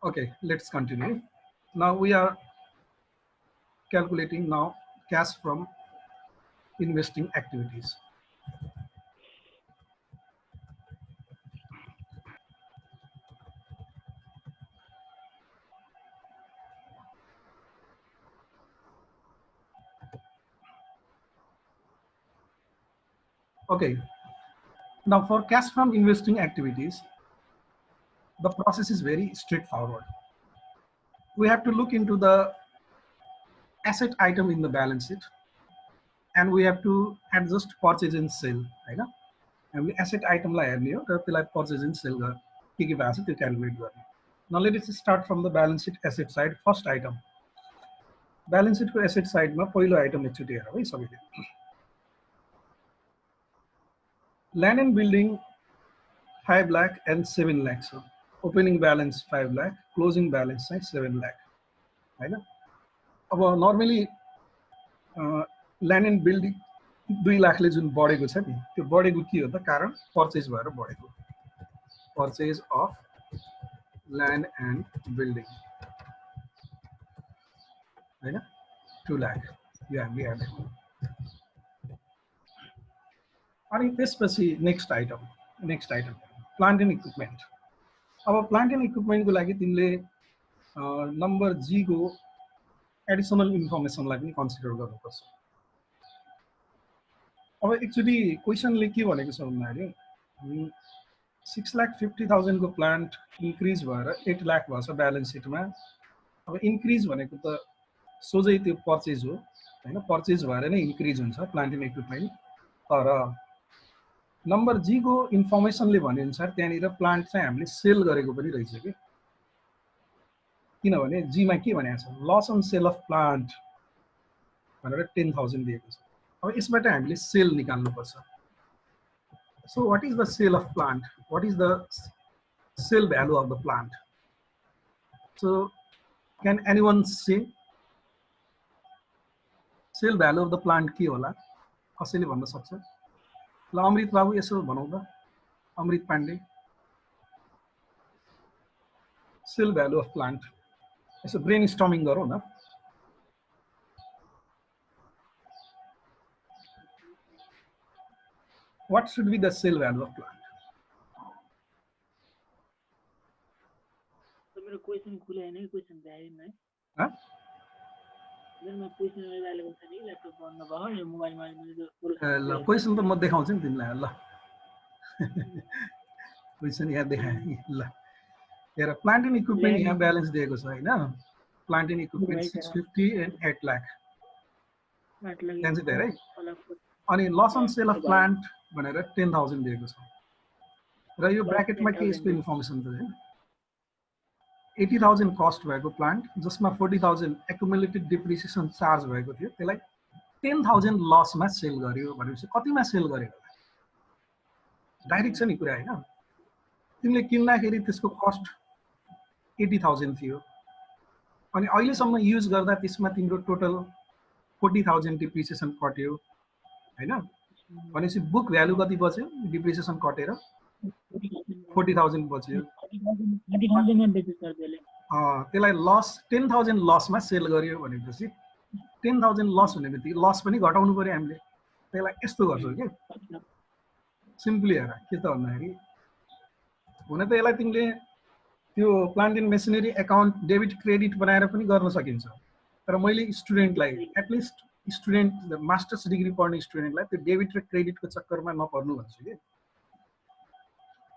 Okay, let's continue. Now we are calculating now cash from investing activities. Okay, now for cash from investing activities, the process is very straightforward. We have to look into the asset item in the balance sheet, and we have to adjust purchase and sale, right? And asset item लाई हेर्ने हो र त्यसलाई purchase and sale के भएको छ त्यो calculate गर्ने. Now let us start from the balance sheet asset side. First item, balance sheet को asset side में पहिलो item एकचोटि हेरौँ है सबैले. Land and building 5 lakh and 7 lakh. So opening balance 5 lakh, closing balance 7 lakh, right? अब normally land and building 2 लाखले जुन बढेको छ नि त्यो बढेको के हो त कारण पर्चेज भएर बढेको. Purchase of land and building, right? 2 lakh. Yeah, we have it. अनि त्यसपछि next item plant and equipment. अब plant and equipment को लागि तिमीले नम्बर जी को एडिसनल इन्फर्मेसनलाई पनि कन्सिडर गर्नुपर्छ. अब एक्चुअली क्वेसनले के भनेको छ भन्दाखेरि 6,50,000 को प्लान्ट इन्क्रिज भएर 8 लाख भएछ ब्यालेन्स सिटमा. अब इन्क्रिज भनेको त सोझै त्यो पर्चेज हो हैन, पर्चेज भएर नै इन्क्रिज हुन्छ प्लान्ट एन्ड इक्विपमेन्ट. तर नम्बर जी को इन्फर्मेसनले भने अनुसार त्यहाँनिर प्लान्ट चाहिँ हामीले सेल गरेको पनि रहेछ कि, किनभने जीमा के भनेको छ loss on sale of plant भनेर 10,000 दिएको छ. अब यसबाट हामीले सेल निकाल्नुपर्छ. So what is the sale of plant? What is the sale value of the plant? So can anyone say sale value of the plant के होला? कसैले भन्न सक्छ? ल अमृत बाबु यसो भनौँ त, अमृत Pandey. Sale value of plant. यसो ब्रेनस्टर्मिङ गरौँ न. What should be the sale value of plant? मेरो क्वेशन खुले हैन, क्वेशन भ्याएन है. ह? मेरोमा क्वेशन अवेलेबल छ नि, ल्यापटप बन्द भयो यो मोबाइलमा मैले ल क्वेशन त म देखाउँछु नि तिमीलाई. ल क्वेशन यहाँ देखाएँ. ल हेर प्लान्ट एन्ड इक्विपमेन्ट यहाँ ब्यालेन्स दिएको छ हैन. Plant and equipment 650 and 8 lakh. त्यहाँ चाहिँ धेरै. अनि loss on sale of plant भनेर 10,000 दिएको छ. र यो ब्र्याकेटमा के यसको इन्फर्मेसन त हैन. 80,000 कस्ट भएको प्लान्ट जसमा 40,000 एक्युमुलेटेड डिप्रिसिएसन चार्ज भएको थियो, त्यसलाई 10,000 लसमा सेल गर्यो भनेपछि कतिमा सेल गर्यो होला? डाइरेक्ट छ नि कुरा हैन. तिमीले किन्दाखेरि त्यसको कस्ट 80,000 थियो अनि अहिलेसम्म युज गर्दा त्यसमा तिम्रो टोटल 40,000 डिप्रिसिएसन कट्यो हैन. भनेपछि बुक भ्यालु कति बच्यो डिप्रिसिएसन कटेर 40,000 बच्यो. त्यसलाई लस 10,000 लसमा सेल गर्यो भनेपछि 10,000 लस हुने बित्तिकै लस पनि घटाउनु पर्यो हामीले. त्यसलाई यस्तो गर्छौ के सिम्पली हेर के त भन्दाखेरि हुन त यसलाई तिमीले त्यो plant and machinery account debit credit बनाएर पनि गर्न सकिन्छ. तर मैले स्टुडेन्टलाई एटलिस्ट स्टुडेन्ट मास्टर्स डिग्री पढ्ने स्टुडेन्टलाई त्यो डेबिट र क्रेडिटको चक्करमा नपर्नु भन्छु कि.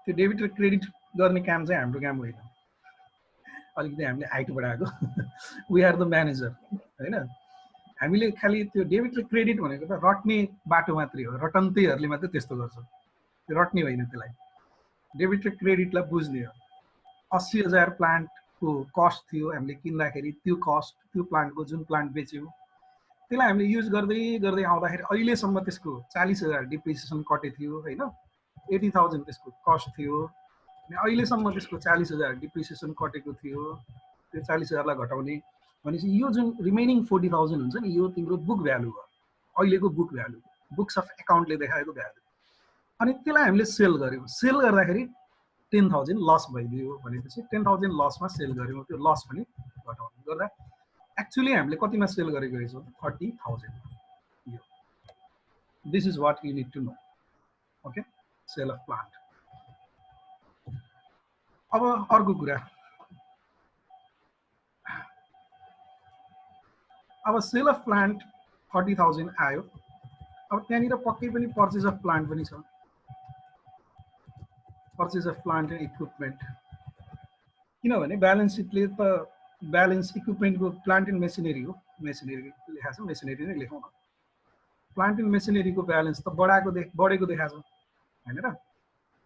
त्यो डेबिट र क्रेडिट गर्ने काम चाहिँ हाम्रो काम होइन. अलिकति हामीले हाइट बढाएको. वी आर द म्यानेजर हैन. हामीले खालि त्यो डेबिट र क्रेडिट भनेको त रट्ने बाटो मात्रै हो. रटन्तेहरूले मात्रै त्यस्तो गर्छ. त्यो रट्ने होइन. त्यसलाई डेबिट र क्रेडिटलाई बुझ्ने हो. 80,000 प्लान्टको कस्ट थियो हामीले किन्दाखेरि, त्यो कस्ट त्यो प्लान्टको जुन प्लान्ट बेच्यो त्यसलाई हामीले युज गर्दै गर्दै आउँदाखेरि अहिलेसम्म त्यसको 40,000 डिप्रिसिएसन कटे थियो हैन. 80,000 त्यसको कस्ट थियो अनि अहिलेसम्म त्यसको 40,000 डिप्रिसिएसन कटेको थियो. त्यो 40,000 लाई घटाउने भनेपछि यो जुन रिमेनिङ 40,000 हुन्छ नि यो तिम्रो बुक भ्यालु हो. अहिलेको बुक भ्यालु, बुक्स अफ एकाउन्टले देखाएको भ्यालु. अनि त्यसलाई हामीले सेल गर्यौँ. सेल गर्दाखेरि 10,000 लस भइदियो भनेपछि 10,000 लसमा सेल गऱ्यौँ, त्यो लस पनि घटाउनु गर्दा एक्चुअली हामीले कतिमा सेल गरेको रहेछौँ 30,000. This is what you need to know. Okay, sale of plant. अब अर्को कुरा, अब सेल अफ प्लान्ट 30,000 आयो. अब त्यहाँनिर पक्कै पनि पर्चेज अफ प्लान्ट पनि छ, purchase of plant and equipment. किनभने ब्यालेन्स सिटले त ब्यालेन्स इक्विपमेन्टको प्लान्ट एन्ड मेसिनरी हो, मेसिनरी लेखाएको छ, मेसिनरी नै लेखौँ न. प्लान्ट एन्ड मेसिनरीको ब्यालेन्स त बढेको देखाएको छ होइन र.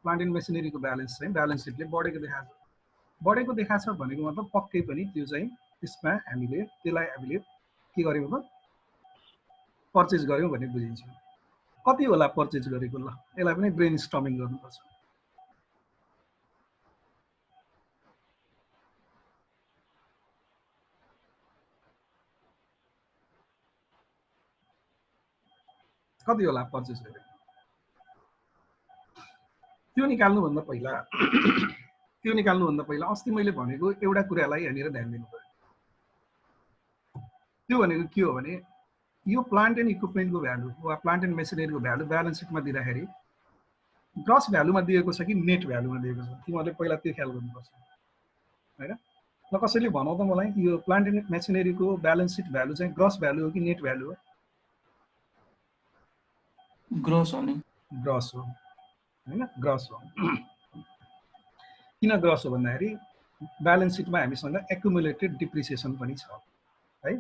प्लान्ट एन्ड मेसिनरीको ब्यालेन्स चाहिँ ब्यालेन्स सिटले बढेको देखाएको छ. बढेको देखाएको छ भनेको मतलब पक्कै पनि त्यो चाहिँ त्यसमा हामीले त्यसलाई हामीले के गर्यौँ त पर्चेज गर्यौँ भन्ने बुझिन्छ. कति होला पर्चेज गरेको, ल यसलाई पनि ब्रेन स्टर्मिङ गर्नुपर्छ. कति होला पर्चेज गरेको त्यो निकाल्नुभन्दा पहिला अस्ति मैले भनेको एउटा कुरालाई यहाँनिर ध्यान दिनु पर्यो. त्यो भनेको के हो भने यो प्लान्ट एन्ड इक्विपमेन्टको भ्यालु वा प्लान्ट एन्ड मेसिनरीको भ्यालु ब्यालेन्स सिटमा दिँदाखेरि ग्रस भ्यालुमा दिएको छ कि नेट भ्यालुमा दिएको छ, तिमीहरूले पहिला त्यो ख्याल गर्नुपर्छ होइन. ल कसैले भनौ त मलाई, यो प्लान्ट एन्ड मेसिनरीको ब्यालेन्स सिट भ्यालु चाहिँ ग्रस भ्यालु हो कि नेट भ्यालु हो? ग्रस हो नि. ग्रस हो होइन, ग्रस हो. किन ग्रस हो भन्दाखेरि ब्यालेन्स सिटमा हामीसँग एक्युमुलेटेड डिप्रिसिएसन पनि छ है.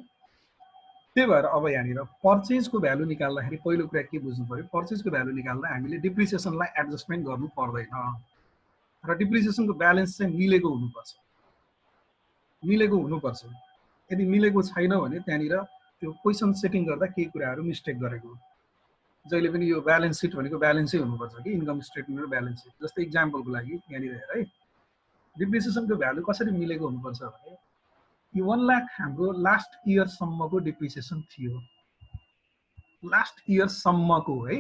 त्यही भएर अब यहाँनिर पर्चेजको भ्यालु निकाल्दाखेरि पहिलो कुरा के बुझ्नु पर्यो, पर्चेजको भ्यालु निकाल्दा हामीले डिप्रिसिएसनलाई एडजस्टमेन्ट गर्नु पर्दैन र डिप्रिसिएसनको ब्यालेन्स चाहिँ मिलेको हुनुपर्छ. यदि मिलेको छैन भने त्यहाँनिर त्यो क्वेसन सेटिङ गर्दा केही कुराहरू मिस्टेक गरेको. जहिले पनि यो ब्यालेन्स सिट भनेको ब्यालेन्सै हुनुपर्छ कि इन्कम स्टेटमेन्ट र ब्यालेन्स सिट. जस्तै इक्जाम्पलको लागि यहाँनिर हेर है, डिप्रिसिएसनको भ्यालु कसरी मिलेको हुनुपर्छ भने यो 1 लाख हाम्रो लास्ट इयरसम्मको डिप्रिसिएसन थियो, लास्ट इयरसम्मको है,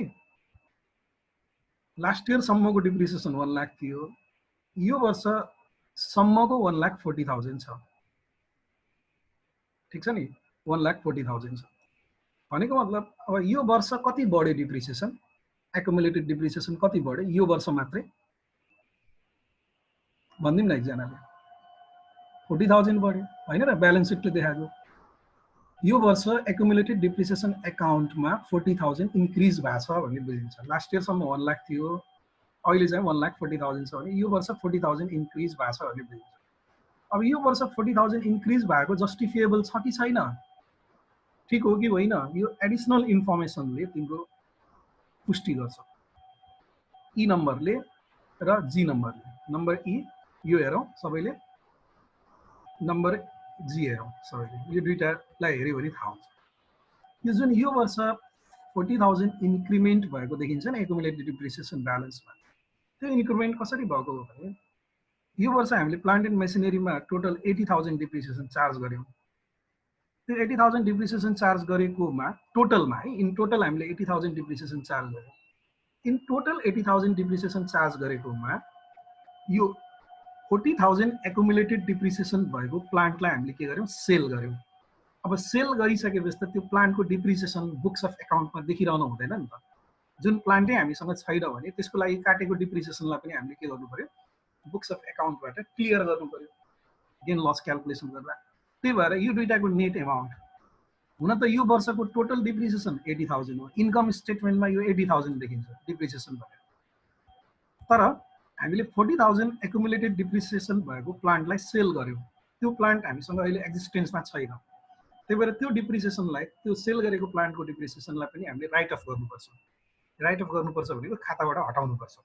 लास्ट इयरसम्मको डिप्रिसिएसन 1 लाख थियो. यो वर्षसम्मको 1,40,000 छ. ठिक छ नि, 1,40,000 छ भनेको मतलब अब यो वर्ष कति बढ्यो डिप्रिसिएसन, एक्युमुलेटेड डिप्रिसिएसन कति बढ्यो यो वर्ष मात्रै भनिदिउँ न एकजनाले, 40,000 बढ्यो होइन र. ब्यालेन्स सिटले देखाएको यो वर्ष एक्युमुलेटेड डिप्रिसिएसन एकाउन्टमा 40,000 इन्क्रिज भएको छ भन्ने बुझिन्छ. लास्ट इयरसम्म 1 लाख थियो, अहिले चाहिँ 1,40,000 छ भने यो वर्ष 40,000 इन्क्रिज भएको छ भन्ने बुझिन्छ. अब यो वर्ष 40,000 इन्क्रिज भएको जस्टिफिएबल छ कि छैन, ठिक हो कि होइन, यो एडिसनल इन्फर्मेसनले तिम्रो पुष्टि गर्छ. ई नम्बरले र जी नम्बरले. नम्बर ई यो हेरौँ सबैले, नम्बर जी हेरौँ सबैले, यो दुईटालाई हेऱ्यो भने थाहा हुन्छ. यो जुन यो वर्ष 40,000 इन्क्रिमेन्ट भएको देखिन्छ नि एक्युमुलेटेड डिप्रिसिएसन ब्यालेन्समा, त्यो इन्क्रिमेन्ट कसरी भएको हो भने यो वर्ष हामीले प्लान्ट एन्ड मेसिनरीमा टोटल 80,000 डिप्रिसिएसन चार्ज गऱ्यौँ. त्यो 80,000 डिप्रिसिएसन चार्ज गरेकोमा टोटलमा है, इन टोटल हामीले 80,000 डिप्रिसिएसन चार्ज गऱ्यौँ. इन टोटल 80,000 डिप्रिसिएसन चार्ज गरेकोमा यो 40,000 एक्युमुलेटेड डिप्रिसिएसन भएको प्लान्टलाई हामीले के गर्यौँ, सेल गऱ्यौँ. अब सेल गरिसकेपछि त त्यो प्लान्टको डिप्रिसिएसन बुक्स अफ एकाउन्टमा देखिरहनु हुँदैन नि त. जुन प्लान्टै हामीसँग छैन भने त्यसको लागि काटेको डिप्रिसिएसनलाई पनि हामीले के गर्नु पर्यो, बुक्स अफ एकाउन्टबाट क्लियर गर्नु पर्यो गेन लस क्यालकुलेसन गर्दा. त्यही भएर यो दुईटाको नेट एमाउन्ट हुन त यो वर्षको टोटल डिप्रिसिएसन 80,000 हो, इन्कम स्टेटमेन्टमा यो 80,000 देखिन्छ डिप्रिसिएसन भनेर. तर हामीले 40,000 एक्युमुलेटेड डिप्रिसिएसन भएको प्लान्टलाई सेल गर्यौँ. त्यो प्लान्ट हामीसँग अहिले एक्जिस्टेन्समा छैन. त्यही भएर त्यो डिप्रिसिएसनलाई, त्यो सेल गरेको प्लान्टको डिप्रिसिएसनलाई पनि हामीले राइट अफ गर्नुपर्छ. राइट अफ गर्नुपर्छ भनेको खाताबाट हटाउनुपर्छ.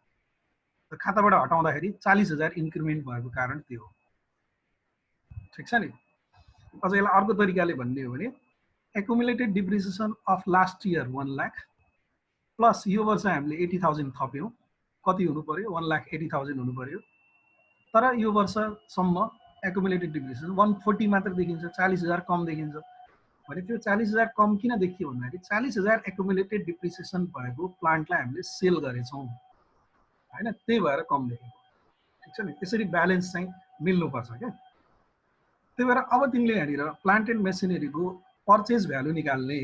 र खाताबाट हटाउँदाखेरि 40,000 इन्क्रिमेन्ट भएको कारण त्यो हो. ठिक छ नि. अझ यसलाई अर्को तरिकाले भन्ने हो भने accumulated depreciation of last year 1 lakh plus यो वर्ष हामीले 80,000 थप्यौँ, कति हुनु पर्यो, 1,80,000 हुनु पर्यो. तर यो वर्षसम्म एक्युमुलेटेड डिप्रिसिएसन 140 मात्र देखिन्छ, 40,000 कम देखिन्छ. भने त्यो 40,000 कम किन देखियो भन्दाखेरि 40,000 एक्युमुलेटेड डिप्रिसिएसन भएको प्लान्टलाई हामीले सेल गरेछौँ होइन, त्यही भएर कम देखेको. ठिक छ नि, त्यसरी ब्यालेन्स चाहिँ मिल्नुपर्छ क्या। त्यही भएर अब तिमीले यहाँनिर प्लान्ट एन्ड मेसिनरीको पर्चेज भ्यालु निकाल्ने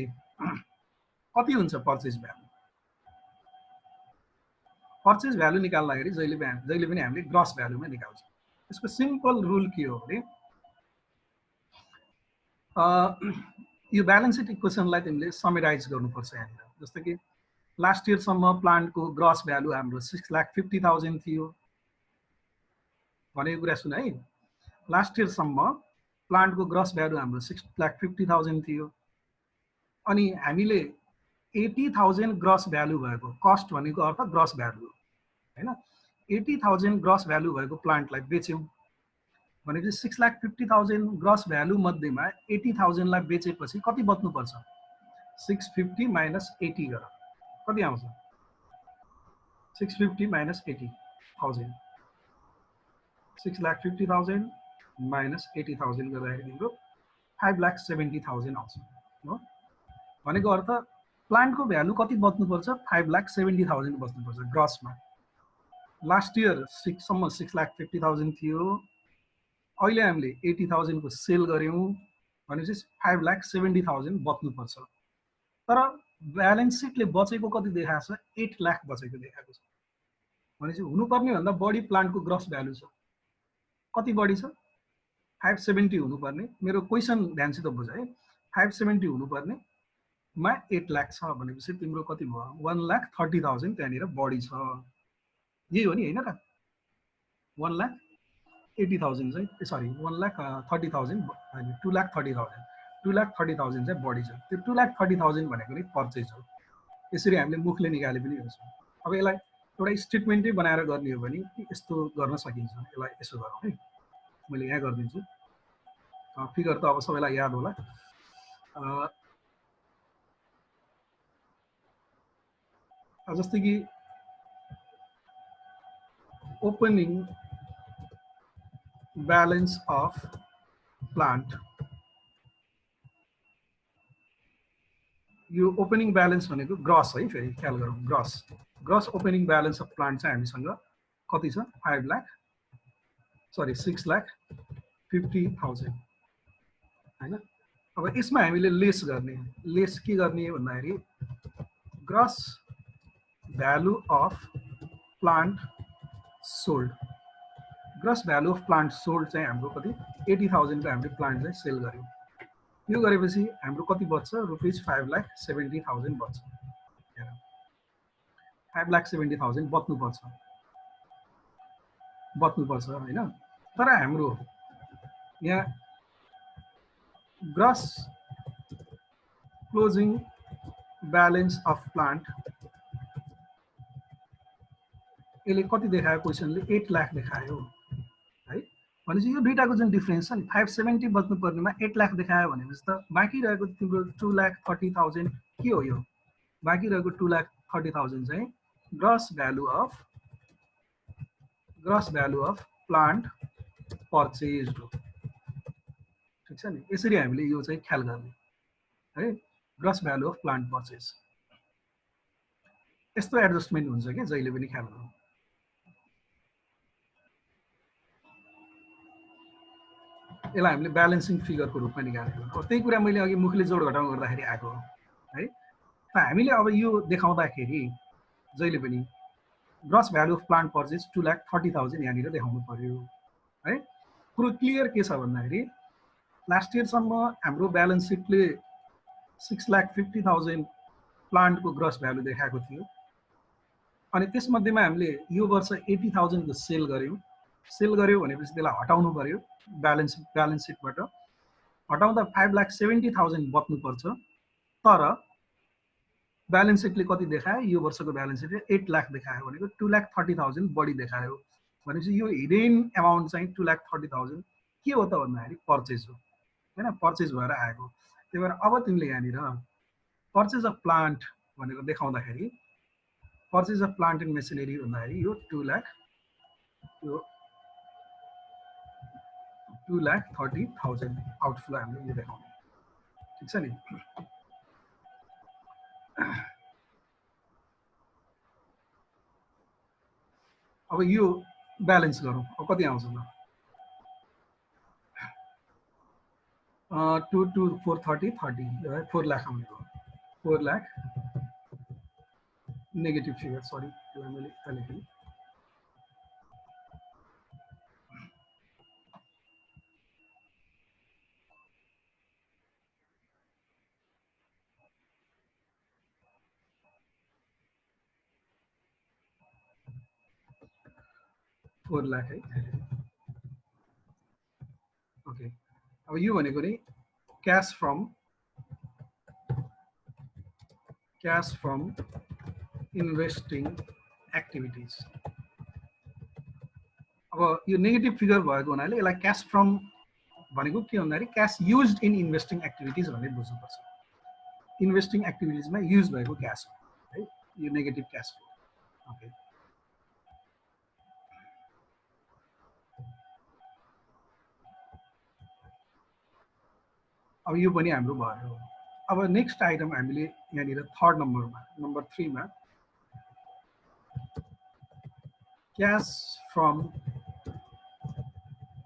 कति हुन्छ पर्चेज भ्यालु। पर्चेज भ्यालु निकाल्दाखेरि जहिले पनि हामीले ग्रस भ्यालुमा निकाल्छ। यसको सिम्पल रुल के हो भने यो ब्यालेन्स सिट इक्वेसनलाई तिमीले समराइज गर्नुपर्छ यहाँनिर। जस्तो कि लास्ट इयरसम्म प्लान्टको ग्रस भ्यालु हाम्रो 6,50,000 थियो भनेको कुरा सुन है। लास्ट इयरसम्म प्लान्टको ग्रस भ्यालु हाम्रो 6,50,000 थियो। अनि हामीले 80,000 ग्रस भ्यालु भएको, कस्ट भनेको अर्थ ग्रस भ्यालु हैन, 80,000 ग्रस भ्यालु भएको प्लान्टलाई बेच्यौँ भनेपछि 6,50,000 ग्रस भ्यालु मध्येमा 80,000 लाई बेचेपछि कति बच्नुपर्छ, 650 माइनस 80 गर कति आउँछ, 650 माइनस 80,000, 6,50,000 माइनस 80,000 गर्दाखेरि तिम्रो 5,70,000 आउँछ हो। भनेको अर्थ प्लान्टको भ्यालु कति बच्नुपर्छ, 5,70,000 बच्नुपर्छ ग्रसमा। लास्ट इयर 6,50,000 थियो, अहिले हामीले 80,000 को सेल गर्यौँ भनेपछि 5,70,000 बच्नुपर्छ। तर ब्यालेन्स सिटले बचेको कति देखाएको छ, 8 लाख बचेको देखाएको छ। भनेपछि हुनुपर्ने भन्दा बढी प्लान्टको ग्रस भ्यालु छ। कति बढी छ, 570 हुनुपर्ने। मेरो क्वेसन ध्यानसित बुझ है, 570 हुनुपर्ने मा 8 लाख छ भनेपछि तिम्रो कति भयो, 1,30,000 त्यहाँनिर बढी छ। यही हो नि हैन त, 1,80,000 चाहिँ सरी 1,30,000 होइन 2,30,000, 2,30,000 चाहिँ बढी छ। त्यो 2,30,000 भनेको नि पर्चेज हो। यसरी हामीले मुखले निकाले पनि हुन्छ। अब यसलाई एउटा स्टेटमेन्टै बनाएर गर्ने हो भने यस्तो गर्न सकिन्छ। यसलाई यसो गरौँ है, मैले यहाँ गरिदिन्छु। फिगर त अब सबैलाई याद होला। जस्तै कि ओपनिङ ब्यालेन्स अफ प्लान्ट, यो ओपनिङ ब्यालेन्स भनेको ग्रस है, फेरि ख्याल गरौँ gross opening balance of plant चाहिँ हामीसँग कति छ, 6,50,000 हैन। अब यसमा हामीले लेस गर्ने, लेस के गर्ने भन्दाखेरि gross value of plant sold, gross value of plant sold चाहिँ हाम्रो कति, 80,000 को हामीले प्लान्ट चाहिँ सेल गर्यौँ। यो गरेपछि हाम्रो कति बच्छ, रुपिस 5,70,000 बच्छ। 5,70,000 बच्नुपर्छ हैन। तर हाम्रो यहाँ gross closing balance of plant यसले कति देखायो, क्वेसनले 8 लाख देखायो है। भनेपछि यो दुईटाको जुन डिफरेन्स छ नि, 570 बच्नुपर्नेमा 8 लाख देखायो भनेपछि त बाँकी रहेको तिम्रो 2,30,000 के हो, यो बाँकी रहेको 2,30,000 चाहिँ gross value of plant purchase हो। ठिक छ नि, यसरी हामीले यो चाहिँ ख्याल गर्ने है, gross value of plant purchase. यस्तो एडजस्टमेन्ट हुन्छ कि जहिले पनि ख्याल गर्नु। यसलाई हामीले ब्यालेन्सिङ फिगरको रूपमा निकालेको हो। त्यही कुरा मैले अघि मुखले जोड घटाउ गर्दाखेरि आएको हो है। त हामीले अब यो देखाउँदाखेरि जहिले पनि gross value of plant purchase 2,30,000 यहाँनिर देखाउनु पर्यो है। कुरो क्लियर के छ भन्दाखेरि लास्ट इयरसम्म हाम्रो ब्यालेन्स सिटले 6,50,000 प्लान्टको ग्रस भ्यालु देखाएको थियो। अनि त्यसमध्येमा हामीले यो वर्ष 80,000 को सेल गर्यौँ भनेपछि त्यसलाई हटाउनु पर्यो ब्यालेन्स सिटबाट। हटाउँदा 5,70,000 बच्नुपर्छ। तर ब्यालेन्स सिटले कति देखायो, यो वर्षको ब्यालेन्स सिटले 8 लाख देखायो भनेको 2,30,000 बढी देखायो। भनेपछि यो हिडेन एमाउन्ट चाहिँ 2,30,000 के हो त भन्दाखेरि पर्चेज हो हैन, पर्चेज भएर आएको। त्यही भएर अब तिमीले यहाँनिर पर्चेज अफ प्लान्ट भनेर देखाउँदाखेरि purchase of plant and machinery भन्दाखेरि यो 2,30,000 आउटफ्लो हामीले यो देखाउने। ठिक छ नि। अब यो ब्यालेन्स गरौँ अब कति आउँछ ल 2 2 4 30 30 4 लाख आउने भयो 4 लाख नेगेटिभ फिगर सरी त्यसलाई मैले लेखेँ 4 लाख है ओके अब यो भनेको नि क्याश फ्रम इन्भेस्टिङ एक्टिभिटिज अब यो नेगेटिभ फिगर भएको हुनाले यसलाई क्याश फ्रम भनेको के भन्दाखेरि cash used in investing activities भन्ने बुझ्नुपर्छ इन्भेस्टिङ एक्टिभिटिजमा युज भएको क्याश हो है यो नेगेटिभ क्याश फ्लो ओके अब यो पनि हाम्रो भयो अब नेक्स्ट आइटम हामीले यहाँनिर थर्ड नम्बरमा नम्बर 3 मा cash from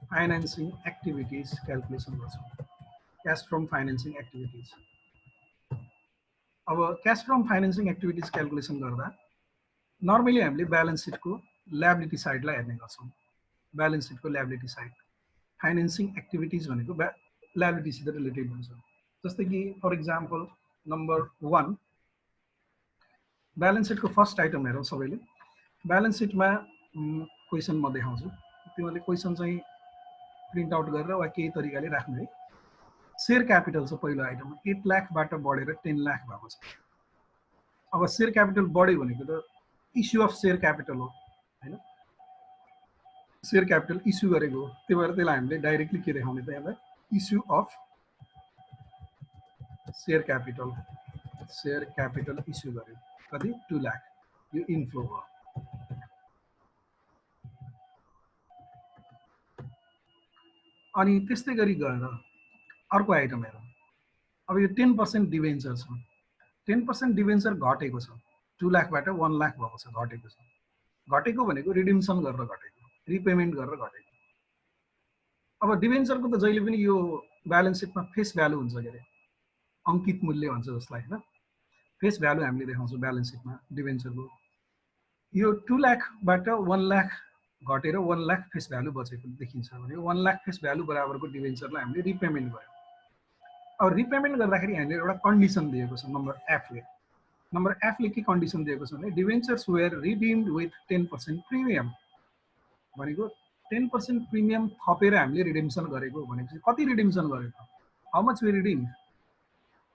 financing activities calculation गर्छौँ क्याश फ्रम फाइनेन्सिङ एक्टिभिटिज अब cash from financing activities calculation गर्दा नर्मली हामीले ब्यालेन्स सिटको ल्याबिलिटी साइडलाई हेर्ने गर्छौँ ब्यालेन्स सिटको ल्याबिलिटी साइड फाइनेन्सिङ एक्टिभिटिज भनेको ल्याबिलिटीसित रिलेटेड हुन्छ जस्तै कि फर इक्जाम्पल नम्बर 1 ब्यालेन्स सिटको फर्स्ट आइटम हेरौँ सबैले ब्यालेन्स सिटमा क्वेसन म देखाउँछु तिमीहरूले क्वेसन चाहिँ प्रिन्ट आउट गरेर वा केही तरिकाले राख्नु है सेयर क्यापिटल छ पहिलो आइटम 8 लाखबाट बढेर 10 लाख भएको छ अब सेयर क्यापिटल बढ्यो भनेको त इस्यु अफ सेयर क्यापिटल हो हैन सेयर क्यापिटल इस्यु गरेको हो त्यही भएर त्यसलाई हामीले डाइरेक्टली के देखाउने त यहाँ issue of share capital issue गर्यो कति 2 लाख यो इन्फ्लो हो अनि त्यस्तै गरी गएर अर्को आइटम हेरौँ अब यो 10% डिभेन्चर छ 10% डिभेन्चर घटेको छ 2 लाखबाट 1 लाख भएको छ घटेको भनेको रिडिम्सन गरेर घटेको रिपेमेन्ट गरेर घटेको अब डिभेन्चरको त जहिले पनि यो ब्यालेन्स सिटमा फेस भ्यालु हुन्छ के अरे अङ्कित मूल्य भन्छ जसलाई हैन फेस भ्यालु हामीले देखाउँछौँ ब्यालेन्स सिटमा डिभेन्चरको यो 2 लाखबाट 1 लाख घटेर 1 लाख फेस भ्यालु बचेको देखिन्छ भने 1 लाख फेस भ्यालु बराबरको डिभेन्चरलाई हामीले रिपेमेन्ट गर्यौँ अब रिपेमेन्ट गर्दाखेरि हामीले एउटा कन्डिसन दिएको छ नम्बर एफ ले के कन्डिसन दिएको छ भने डिभेन्चर्स वेयर रिडिम्ड विथ 10% प्रिमियम भनेको 10% प्रिमियम थपेर हामीले रिडिम्सन गरेको भनेपछि कति रिडिम्सन गरेको how much we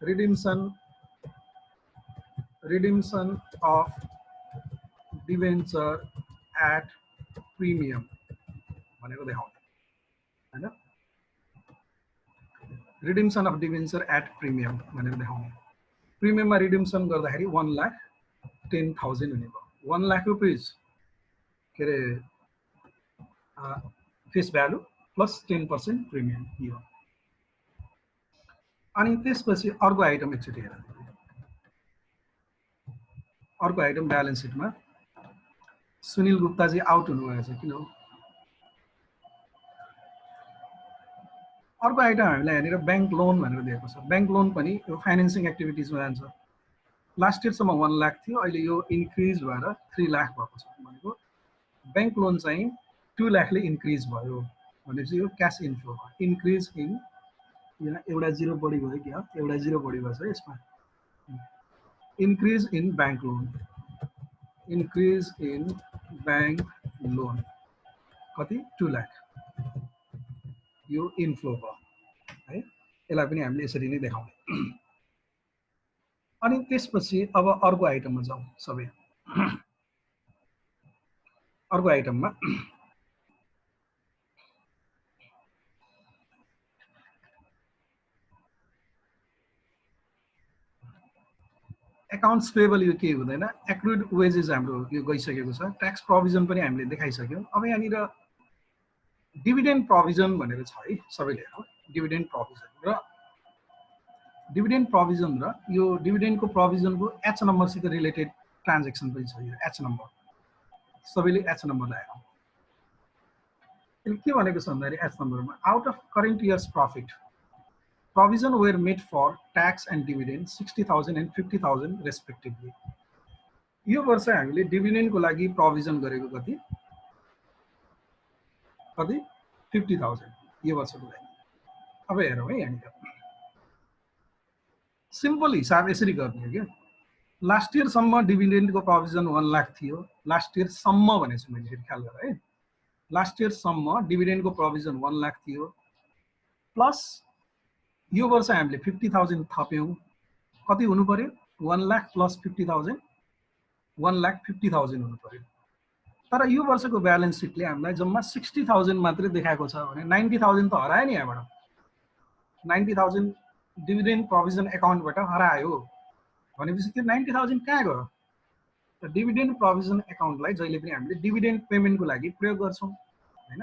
redemption of debenture at premium भनेको देखाउने हैन redemption of debenture at premium भनेर देखाउने प्रिमियममा रिडिम्सन गर्दाखेरि 1,10,000 हुने भयो 1 लाख रुपिस के अरे फेस भ्यालु प्लस 10% प्रिमियम यो अनि त्यसपछि अर्को आइटम एकचोटि हेरौँ अर्को आइटम ब्यालेन्स सिटमा सुनिल गुप्ताजी आउट हुनुभएको छ किन हो अर्को आइटम हामीलाई यहाँनिर ब्याङ्क लोन भनेर दिएको छ ब्याङ्क लोन पनि यो फाइनेन्सिङ एक्टिभिटिजमा जान्छ लास्ट इयरसम्म 1 लाख थियो अहिले यो इन्क्रिज भएर 3 लाख भएको छ भनेको ब्याङ्क लोन चाहिँ 2 लाखले इन्क्रिज भयो भनेपछि यो क्यास इन्फ्लो भयो इन्क्रिज इन यहाँ एउटा जिरो बढी भयो कि एउटा जिरो बढी भएको छ यसमा इन्क्रिज इन ब्याङ्क लोन कति 2 लाख यो इन्फ्लो भयो है यसलाई पनि हामीले यसरी नै देखाउने अनि त्यसपछि अब अर्को आइटममा जाउँ सबै अर्को आइटममा एकाउन्ट्स पेबल यो के हुँदैन एक्रुड वेजेस हाम्रो यो गइसकेको छ ट्याक्स प्रोभिजन पनि हामीले देखाइसक्यौँ अब यहाँनिर डिभिडेन्ड प्रोभिजन भनेर छ है सबैले हेरौँ डिभिडेन्ड प्रोभिजन र यो डिभिडेन्डको प्रोभिजनको एच नम्बरसित रिलेटेड ट्रान्जेक्सन पनि छ यो एच नम्बर सबैले एच नम्बरलाई हेरौँ के भनेको छ भन्दाखेरि एच नम्बरमा out of current years profit provision were made for tax and dividend 60,000 and 50,000 respectively. यो वर्ष हामीले डिभिडेन्ड को लागि प्रोभिजन गरेको कति 50,000 यो वर्षको लागि। अब हेरौँ है यहाँनिर सिम्पल हिसाब यसरी गर्ने हो के लास्ट इयर सम्म डिभिडेन्ड को प्रोभिजन 1 लाख थियो लास्ट इयर सम्म भनेछु मैले फेरि ख्याल गर है लास्ट इयर सम्म डिभिडेन्ड को प्रोभिजन 1 लाख थियो प्लस यो वर्ष हामीले 50,000 थप्यौं कति हुनु पर्यो 1 लाख प्लस 50,000 1,50,000 हुनु पर्यो तर यो वर्षको ब्यालेन्स सिटले हामीलाई जम्मा 60,000 मात्रै देखाएको छ भने 90,000 त हरायो नि यहाँबाट 90,000 डिभिडेन्ड प्रोभिजन एकाउन्टबाट हरायो भनेपछि त्यो 90,000 कहाँ गयो त डिभिडेन्ड प्रोभिजन एकाउन्टलाई जहिले पनि हामीले डिभिडेन्ड पेमेन्टको लागि प्रयोग गर्छौं हैन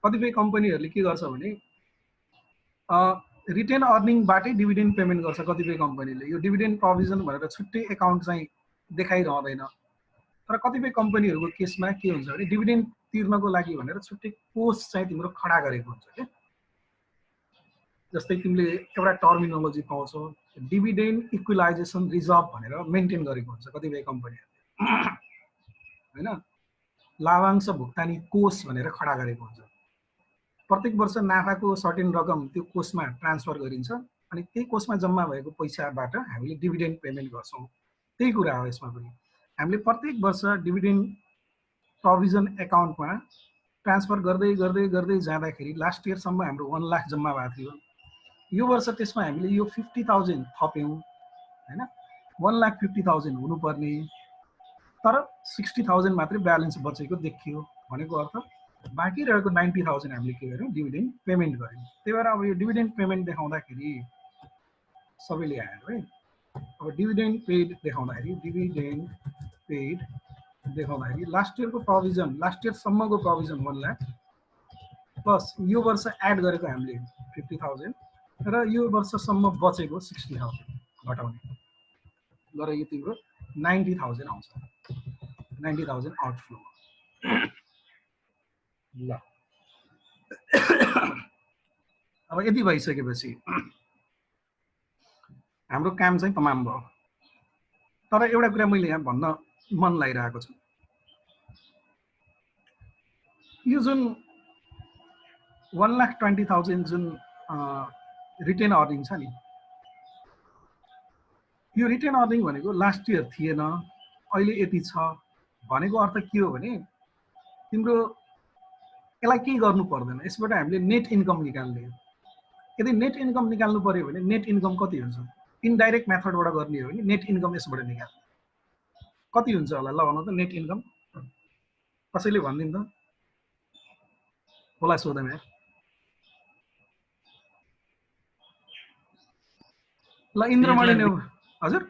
कतिपय कम्पनीहरुले के गर्छ भने रिटेन अर्निङबाटै डिभिडेन्ड पेमेन्ट गर्छ कतिपय कम्पनीले यो डिभिडेन्ड प्रोभिजन भनेर छुट्टै एकाउन्ट चाहिँ देखाइरहदैन तर कतिपय कम्पनीहरुको केसमा के हुन्छ भने डिभिडेन्ड तिर्नको लागि भनेर छुट्टै कोष चाहिँ तिम्रो खडा गरेको हुन्छ के जस्तै तिमीले एउटा टर्मिनोलोजी पाउँछौ डिभिडेन्ड इक्विलाइजेसन रिजर्भ भनेर मेन्टेन गरेको हुन्छ कतिपय कम्पनीहरुले हैन लाभांश भुक्तानी कोष भनेर खडा गरेको हुन्छ प्रत्येक वर्ष नाफाको सर्टेन रकम त्यो कोषमा ट्रान्सफर गरिन्छ अनि त्यही कोषमा जम्मा भएको पैसाबाट हामीले डिभिडेन्ड पेमेन्ट गर्छौं त्यही कुरा हो यसमा पनि हामीले प्रत्येक वर्ष डिभिडेन्ड प्रोभिजन एकाउन्टमा ट्रान्सफर गर्दै गर्दै गर्दै जाँदाखेरि लास्ट इयर सम्म हाम्रो 1 लाख जम्मा भएको थियो यो वर्ष त्यसमा हामीले यो 50,000 थप्यौं हैन 1,50,000 हुनु पर्ने तर 60,000 मात्रै ब्यालेन्स बचेको देखियो भनेको अर्थ बाँकी रहेको 90,000 हामीले के गर्यौं डिभिडेन्ड पेमेन्ट गर्यौं त्यही भएर अब यो डिभिडेन्ड पेमेन्ट देखाउँदाखेरि सबैले आयो है अब डिभिडेन्ड पेड देखाउँदाखेरि डिभिडेन्ड पेड देखाउँदाखेरि लास्ट इयरको प्रोभिजन लास्ट इयर सम्मको प्रोभिजन 1 लाख प्लस यो वर्ष एड गरेको हामीले 50,000 र यो वर्षसम्म बचेको 60,000 घटाउने गरेर यो तिम्रो 90,000 आउँछ 90,000 आउटफ्लो ल अब यदि भइसकेपछि हाम्रो काम चाहिँ तमाम भयो तर एउटा कुरा मैले यहाँ भन्न मन लागिरहेको छ यो जुन 1,20,000 जुन रिटेन अर्निङ छ नि यो रिटेन अर्निङ भनेको लास्ट इयर थिएन अहिले यति छ भनेको अर्थ के हो भने तिम्रो यसलाई केही गर्नु पर्दैन यसबाट हामीले नेट इन्कम निकाल्ने यदि नेट इन्कम निकाल्नु पर्यो भने नेट इन्कम कति हुन्छ इनडाइरेक्ट मेथडबाट गर्ने हो भने नेट इन्कम यसबाट निकाल्ने कति हुन्छ होला ल भन्नु त नेट इन्कम कसैले भन्दिन त होला सोधौँ यार ल इन्द्रमणि ने हजुर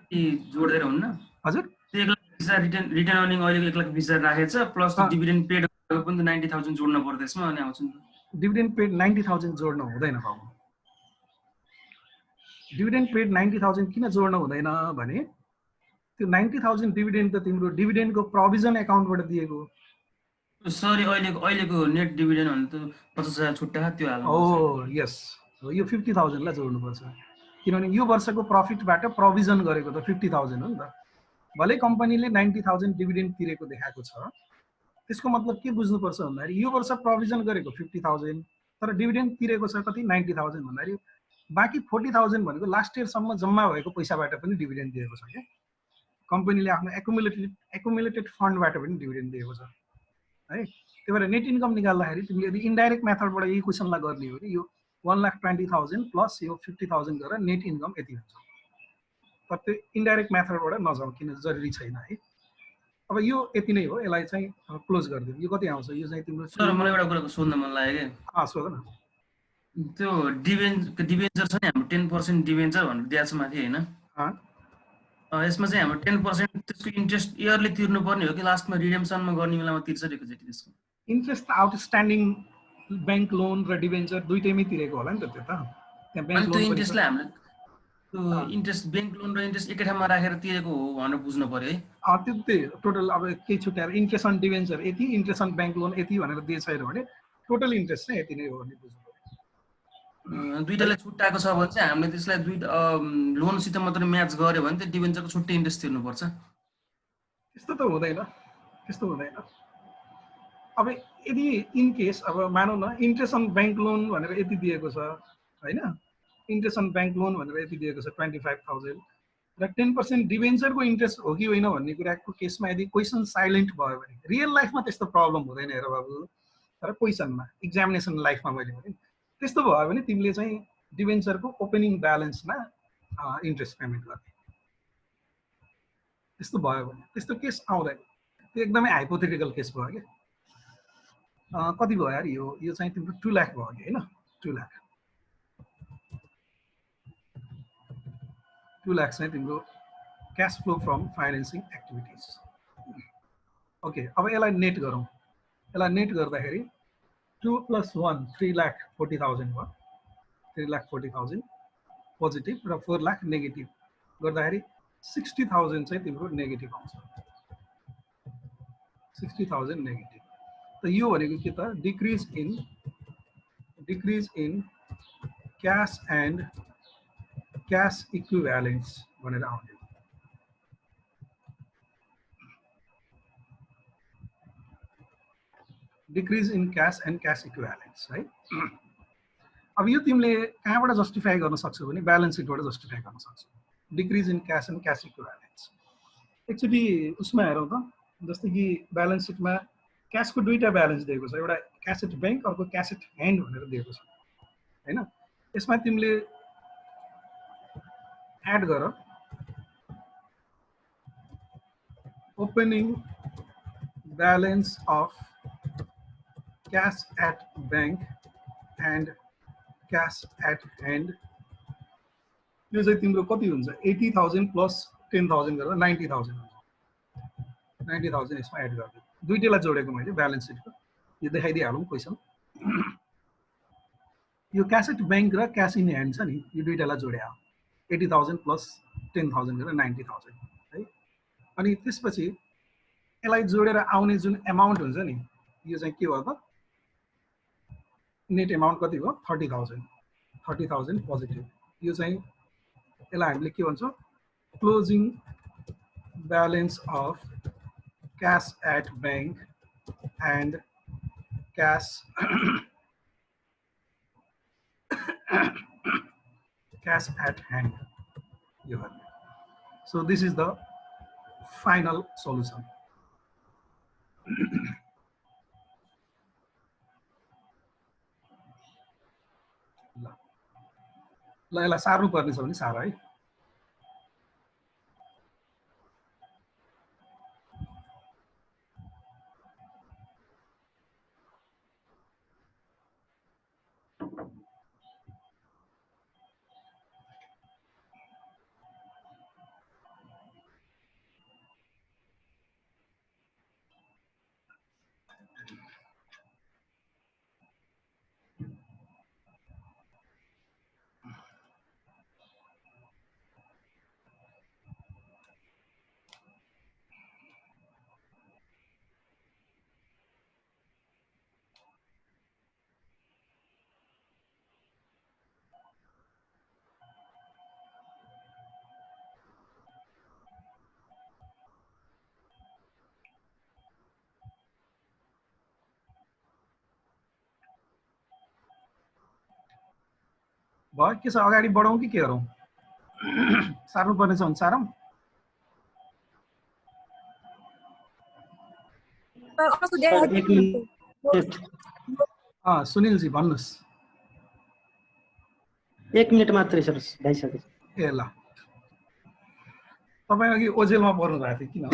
जोड्दै हुन्न हजुर रिटर्न अर्निङ अहिले 1,20,000 राखेछ प्लस डिभिडेन्ड पेड पनि 90,000 जोड्न पर्छ त्यसमा अनि आउँछ नि डिभिडेन्ड पेड 90,000 जोड्न हुँदैन बाबु डिभिडेन्ड पेड 90,000 किन जोड्न हुँदैन भने त्यो 90,000 डिभिडेन्ड त तिम्रो डिभिडेन्डको प्रोभिजन एकाउन्टबाट दिएको सरी अहिलेको नेट डिभिडेन्ड भने त 50,000 छुट्टा त्यो हाल्नु ओ यस यो 50,000 लाई जोड्नु पर्छ किनभने यो वर्षको प्रॉफिटबाट प्रोभिजन गरेको त 50,000 हो नि त भले कम्पनीले 90,000 डिभिडेन्ड तिरेको देखाएको छ त्यसको मतलब के बुझ्नु पर्छ भन्दाखेरि यो वर्ष प्रोभिजन गरेको 50,000 तर डिभिडेन्ड तिरेको छ कति 90,000 भन्दाखेरि बाँकी 40,000 भनेको लास्ट इयर सम्म जम्मा भएको पैसाबाट पनि डिभिडेन्ड दिएको छ के कम्पनीले आफ्नो एकुमुलेटेड फन्डबाट पनि डिभिडेन्ड दिएको छ है त्यही भएर नेट इन्कम निकाल्दाखेरि तिमीले यदि इनडाइरेक्ट मेथडबाट यही क्वेशनलाई गर्ने हो भने यो 1,20,000 प्लस यो 50,000 गरेर नेट इन्कम यति हुन्छ तर त्यो इनडाइरेक्ट मेथडबाट नजाऊ किन जरुरी छैन है अब यो यति नै हो यसलाई चाहिँ क्लोज गरिदिउँ यो कति आउँछ यो चाहिँ तिम्रो सर मलाई एउटा कुरा सोध्न मन लाग्यो के सोध न त्यो डिभेन्चर छ नि हाम्रो 10% डिभेन्चर भनेर दिएको छ माथि हैन यसमा चाहिँ हाम्रो 10% त्यसको इन्ट्रेस्ट इयरली तिर्नु पर्ने हो कि लास्टमा रिडेम्सनमा गर्ने बेलामा तिर्छ एकैचोटि त्यसको इन्ट्रेस्ट आउटस्ट्यान्डिङ बैंक लोन र डिभेन्चर दुईटैमै तिरेको होला नि त त्यो त त्यहाँ बैंक लोन इन्ट्रेस्टलाई हामीले त्यो इन्ट्रेस्ट बैंक लोन र इन्ट्रेस्ट एकै ठाउँमा राखेर तिरेको हो भनेर बुझ्नु पर्यो है त्यो टोटल अब केही छुट्याएर इन्ट्रेस्ट अन डिभेन्चर यति इन्ट्रेस्ट अन बैंक लोन यति भनेर दिए छैन भने टोटल इन्ट्रेस्ट चाहिँ यति नै हो भन्ने बुझ्नु दुईटालाई छुट्टाएको छ भने चाहिँ हामीले त्यसलाई लोनसित मात्रै म्याच गर्यो भने त्यो डिभेन्चरको छुट्टै इन्ट्रेस्ट तिर्नुपर्छ। त्यस्तो त हुँदैन, त्यस्तो हुँदैन। अब यदि इन केस अब मानौँ न इन्ट्रेस्ट अन ब्याङ्क लोन भनेर यति दिएको छ होइन, इन्ट्रेस्ट अन ब्याङ्क लोन भनेर यति दिएको छ 25,000 र 10% डिभेन्चरको इन्ट्रेस्ट हो कि होइन भन्ने कुराको केसमा यदि क्वेसन साइलेन्ट भयो भने रियल लाइफमा त्यस्तो प्रब्लम हुँदैन हेर बाबु, तर क्वेसनमा एक्जामिनेसन लाइफमा मैले भने त्यस्तो भयो भने तिमीले चाहिँ डिभेन्चरको ओपनिङ ब्यालेन्समा इन्ट्रेस्ट पेमेन्ट गर्ने, त्यस्तो भयो भने त्यस्तो केस आउँदैन। त्यो एकदमै हाइपोथेटिकल केस भयो क्या। कति भयो यार यो चाहिँ तिम्रो 2 लाख भयो कि होइन, 2 लाख 2 लाख चाहिँ तिम्रो cash flow from financing activities. Okay, अब यसलाई नेट गरौँ। यसलाई नेट गर्दाखेरि 2 + 1 3,40,000 भयो, 3,40,000 पोजिटिभ र 4 लाख नेगेटिभ गर्दाखेरि 60,000 चाहिँ तिम्रो नेगेटिभ आउँछ, 60,000 नेगेटिभ। त यो भनेको के त decrease in cash and cash equivalence भनेर आउने। Decrease in cash and cash equivalence है। अब यो तिमीले कहाँबाट जस्टिफाई गर्न सक्छौ भने ब्यालेन्स सिटबाट जस्टिफाई गर्न सक्छौ, decrease in cash and cash equivalence. Actually उसमा हेरौँ त, जस्तै कि ब्यालेन्स सिटमा क्यासको दुईवटा ब्यालेन्स दिएको छ, एउटा क्यास एट ब्याङ्क अर्को क्यास एट ह्यान्ड भनेर दिएको छ होइन। यसमा तिमीले एड गर opening balance of cash at bank and cash at hand, यो चाहिँ तिम्रो कति हुन्छ 80,000 + 10,000 गरेर 90,000 हुन्छ। 90,000 यसमा एड गरिदियो, दुईटैलाई जोडेको मैले ब्यालेन्स सिटको। यो देखाइदिइहालौँ क्वेसन। यो क्यास एट ब्याङ्क र क्यास इन ह्यान्ड छ नि, यो दुईटालाई जोडे 80,000 + 10,000 गरेर 90,000 है। अनि त्यसपछि यसलाई जोडेर आउने जुन एमाउन्ट हुन्छ नि, यो चाहिँ के भयो त नेट एमाउन्ट कति भयो 30,000 पोजिटिभ। यो चाहिँ यसलाई हामीले के भन्छौँ closing balance of cash at bank and cash cash at hand. So this is the final solution. ल यसलाई सार्नु पर्ने छ भने सार है। भयो के छ, अगाडि बढौँ कि के गरौँ? सार्नु पर्ने छ भने सारौँ। सुनिलजी भन्नुहोस्। 1 मिनेट मात्रै सर, भइसक्यो। ए ल, तपाईँ अघि ओजेलमा पर्नु भएको थियो किन?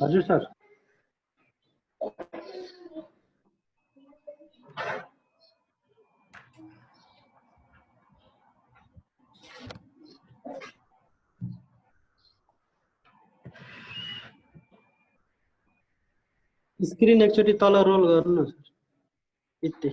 हजुर सर। स्क्रिन एकचोटि तल रोल गर्नु न सर, यति।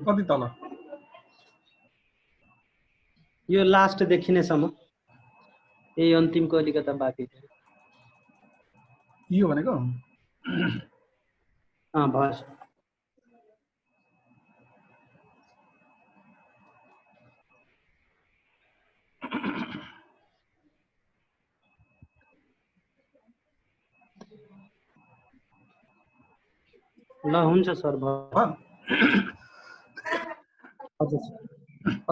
कति तल यो लास्ट देखिनेसम्म यही अन्तिमको अलिकता बाँकी छ यो भनेको भयो सर ल हुन्छ सर भयो हजुर सर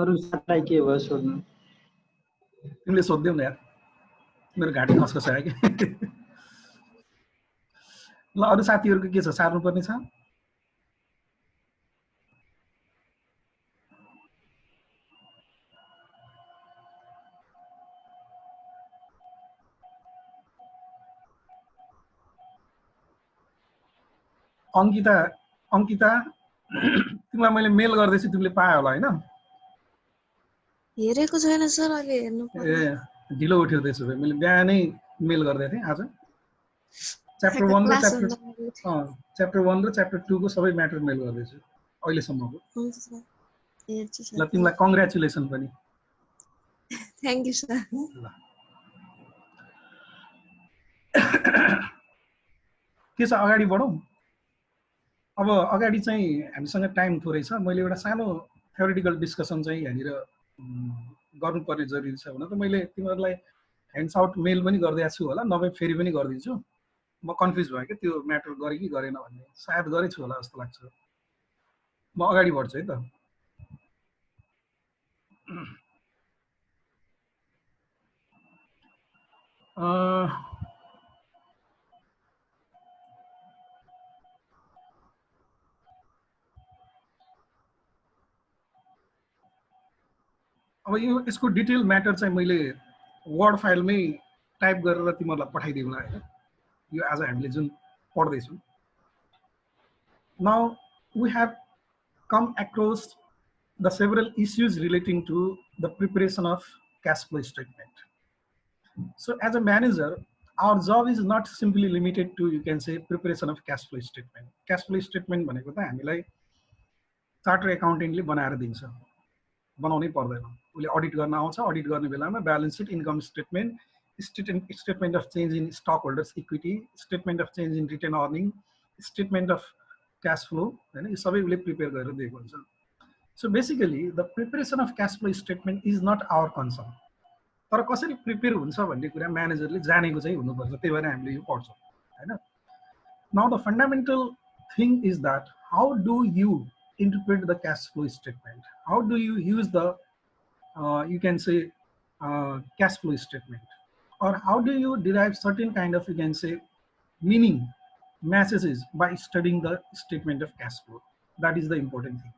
अरू साथीलाई के भयो सोध्नु तिमीले सोध्यौ न यार मेरो घाँटी खसखसायो कि ल अरू साथीहरूको के छ सार्नु पर्ने छ अंकिता अंकिता तिमीलाई मैले मेल गर्दैछु तिमीले पाए होला हैन हेरेको छैन सर अहिले हेर्नु पर्यो ए ढिलो उठ्यो त्यसो भए मैले बिहानै मेल गर्दै थिएँ आज च्याप्टर 1 र च्याप्टर 1 र च्याप्टर 2 को सबै म्याटर मेल गर्दैछु अहिले सम्मको हुन्छ सर हेर्छु सर ल तिमीलाई कंग्रेचुलेसन पनि थ्यांक यू सर के छ अगाडि बढौं अब अगाडि चाहिँ हामीसँग टाइम थोरै छ मैले एउटा सानो थ्योरेटिकल डिस्कसन चाहिँ यहाँनिर गर्नुपर्ने जरुरी छ भने त मैले तिमीहरूलाई ह्यान्ड्स आउट मेल पनि गर्दै छु होला नभए फेरि पनि गर्दिन्छु म कन्फ्युज भएँ कि त्यो म्याटर गरे कि गरेन भन्ने सायद गरेछु होला जस्तो लाग्छ म अगाडि बढ्छु है त अब यो यसको डिटेल म्याटर चाहिँ मैले वर्ड फाइलमै टाइप गरेर तिमीहरूलाई पठाइदिउँला हैन यो आज हामीले जुन पढ्दै छौं now we have come across the several issues relating to the preparation of cash flow statement. So as a manager, our job is not simply limited to, you can say, preparation of cash flow statement. Cash flow statement भनेको त हामीलाई charter एकाउन्टेन्टले बनाएर दिन्छ बनाउनै पर्दैन उले audit गर्न आउँछ अडिट गर्ने बेलामा balance sheet income statement statement of change in stock holders equity statement of change in retain earning statement of cash flow हैन यो सबै उले प्रिपेयर गरेर दिएको हुन्छ so basically the preparation of cash flow statement is not our concern तर कसरी prepare हुन्छ भन्ने कुरा म्यानेजरले जानेको चाहिँ हुनुपर्छ त्यही भएर हामीले यो पढ्छौं हैन now the fundamental thing is that how do you interpret the cash flow statement how do you use the you can say cash flow statement or how do you derive certain kind of you can say meaning messages by studying the statement of cash flow that is the important thing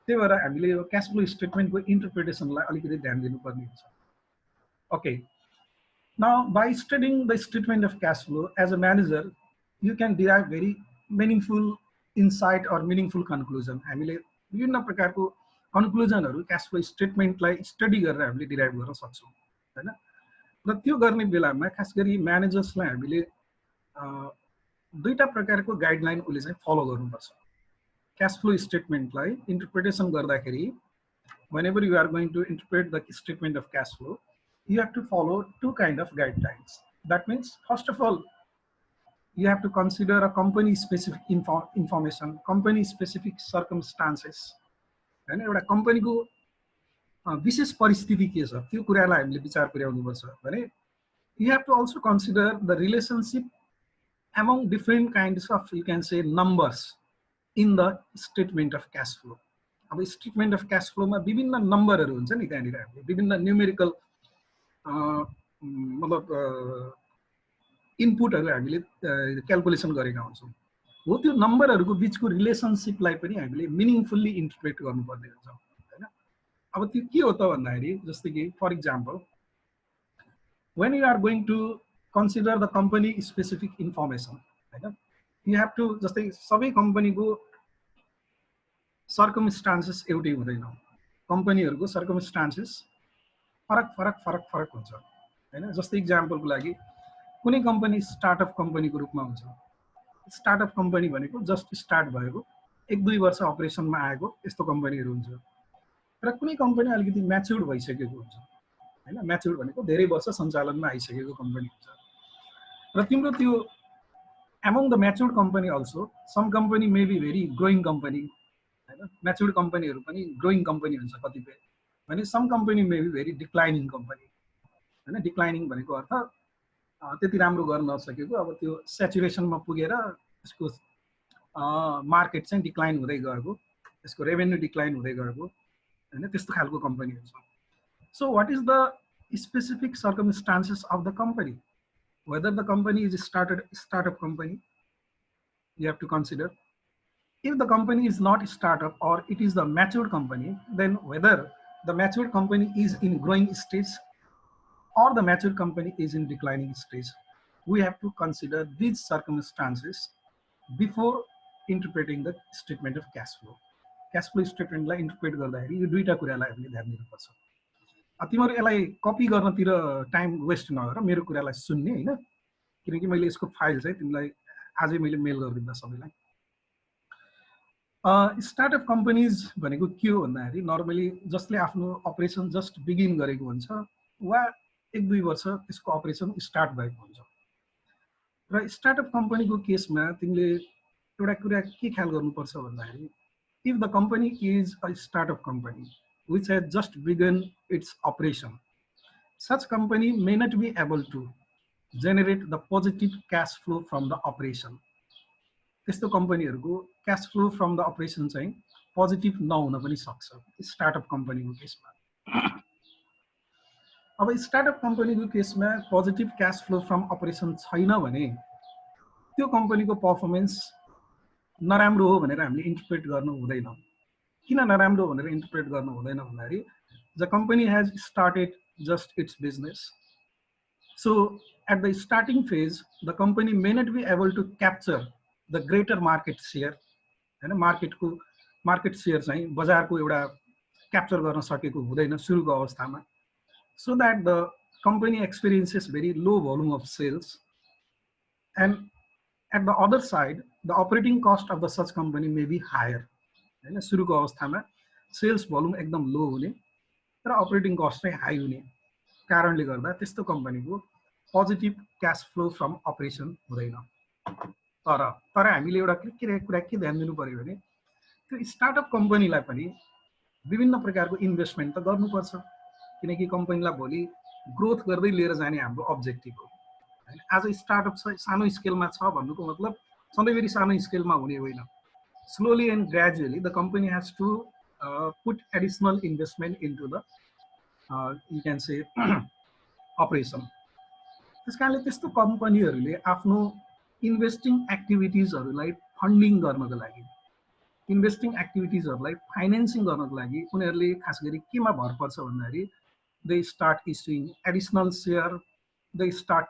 त्यही भएर हामीले यो cash flow statement को interpretation लाई अलिकति ध्यान दिनुपर्ने हुन्छ okay now by studying the statement of cash flow as a manager you can derive very meaningful insight or meaningful conclusion हामीले विभिन्न प्रकारको कन्क्लुजनहरु cash flow statement लाई स्टडी गरेर हामीले डिराइभ गर्न सक्छौं हैन र त्यो गर्ने बेलामा खास गरी म्यानेजर्सलाई हामीले दुईटा प्रकारको गाइडलाइन उले चाहिँ फलो गर्नुपर्छ cash flow statement लाई इन्टरप्रिटेसन गर्दाखेरि whenever you are going to interpret the statement of cash flow you have to follow two kind of guidelines that means first of all you have to consider a company specific information company specific circumstances हैन एउटा कम्पनीको विशेष परिस्थिति के छ त्यो कुरालाई हामीले विचार पुर्याउनु पर्छ भने you have to also consider the relationship among different kinds of you can say numbers in the statement of cash flow अब statement of cash flow मा विभिन्न नम्बरहरु हुन्छ नि त्यहाँनिर हामीले विभिन्न न्यूमेरिकल मतलब इनपुटहरु हामीले क्याल्कुलेसन गरेका हुन्छौं हो त्यो नम्बरहरुको बीचको रिलेसनशिपलाई पनि हामीले मिनिङफुल्ली इन्टरप्रेट गर्नुपर्ने हुन्छ हैन अब त्यो के हो त भन्दाखेरि जस्तै कि for example when you are going to consider the company specific information हैन you have to जस्तै सबै कम्पनीको सर्कमस्टान्सेस एउटै हुँदैन कम्पनीहरुको सर्कमस्टान्सेस फरक हुन्छ हैन जस्तै एक्जाम्पलको लागि कुनै कम्पनी स्टार्टअप कम्पनीको रूपमा हुन्छ स्टार्टअप कम्पनी भनेको जस्ट स्टार्ट भएको 1-2 वर्ष अपरेसनमा आएको यस्तो कम्पनीहरू हुन्छ र कुनै कम्पनी अलिकति म्याच्युर्ड भइसकेको हुन्छ हैन म्याच्युर्ड भनेको धेरै वर्ष सञ्चालनमा आइसकेको कम्पनी हुन्छ र तिम्रो त्यो among the matured company also some company may be very growing company हैन matured कम्पनीहरू पनि growing company हुन्छ कतिपय भने some company may be very declining company हैन declining भनेको अर्थ त्यति राम्रो गर्न नसकेको अब त्यो स्याचुरेसनमा पुगेर त्यसको मार्केट चाहिँ डिक्लाइन हुँदै गएको त्यसको रेभेन्यू डिक्लाइन हुँदै गएको हैन त्यस्तो खालको कम्पनीहरू छ so what is the specific circumstances of the company whether the company is a startup company you have to consider if the company is not a startup or it is the matured company then whether the matured company is in growing stage or the matured company is in declining stage we have to consider these circumstances before interpreting the statement of cash flow statement लाई interpret गर्दाखेरि यो दुईटा कुरालाई हामीले ध्यान दिनुपर्छ तिमीहरु यसलाई copy गर्नतिर time West नगरेर मेरो कुरालाई सुन्ने हैन किनकि मैले यसको फाइल चाहिँ तिमीलाई आजै मैले मेल गरिदिन्छु सबैलाई स्टार्टअप कम्पनीज भनेको के हो भन्दाखेरि नर्मली जसले आफ्नो अपरेसन जस्ट बिगिन गरेको हुन्छ वा 1-2 वर्ष त्यसको अपरेसन स्टार्ट भएको हुन्छ र स्टार्टअप कम्पनीको केसमा तिमीले एउटा कुरा के ख्याल गर्नुपर्छ भन्दाखेरि if the company is a startup company which has just begun its operation such company may not be able to generate the positive cash flow from the operation त्यस्तो कम्पनीहरुको cash flow from the operation चाहिँ positive नहुन पनि सक्छ startup कम्पनीको केसमा अब startup कम्पनीको केसमा positive cash flow from operation छैन भने त्यो कम्पनीको परफर्मेन्स नराम्रो हो भनेर हामीले इन्टरप्रेट गर्नु हुँदैन किन नराम्रो भनेर इन्टरप्रेट गर्नु हुँदैन भन्दाखेरि the company has started just its business so at the starting phase the company may not be able to capture the greater market share हैन मार्केट सेयर चाहिँ बजारको एउटा क्याप्चर गर्न सकेको हुँदैन सुरुको अवस्थामा so that the company experiences very low volume of sales and at the other side the operating cost of the such company may be higher हैन सुरुको अवस्थामा सेल्स भोल्युम एकदम लो हुने र अपरेटिङ कस्ट चाहिँ हाई हुने कारणले गर्दा त्यस्तो कम्पनीको positive cash flow from operation हुँदैन तर हामीले एउटा कुरा के ध्यान दिनु पर्यो भने त्यो स्टार्टअप कम्पनीलाई पनि विभिन्न प्रकारको इन्भेस्टमेन्ट त गर्नुपर्छ किनकि कम्पनीलाई भोलि ग्रोथ गर्दै लिएर जाने हाम्रो अब्जेक्टिभ हो हैन आज स्टार्टअप सानो स्केलमा छ भन्नुको मतलब सधैँभरि सानो स्केलमा हुने होइन slowly and gradually the company has to put additional investment into the you can say operation त्यसकारणले त्यस्तो कम्पनीहरुले आफ्नो इन्भेस्टिङ एक्टिभिटिजहरुलाई फन्डिङ गर्नको लागि इन्भेस्टिङ एक्टिभिटिजहरुलाई फाइनान्सिङ गर्नको लागि उनीहरुले खास गरी केमा भर पर्छ भन्दाखेरि they start issuing additional share they start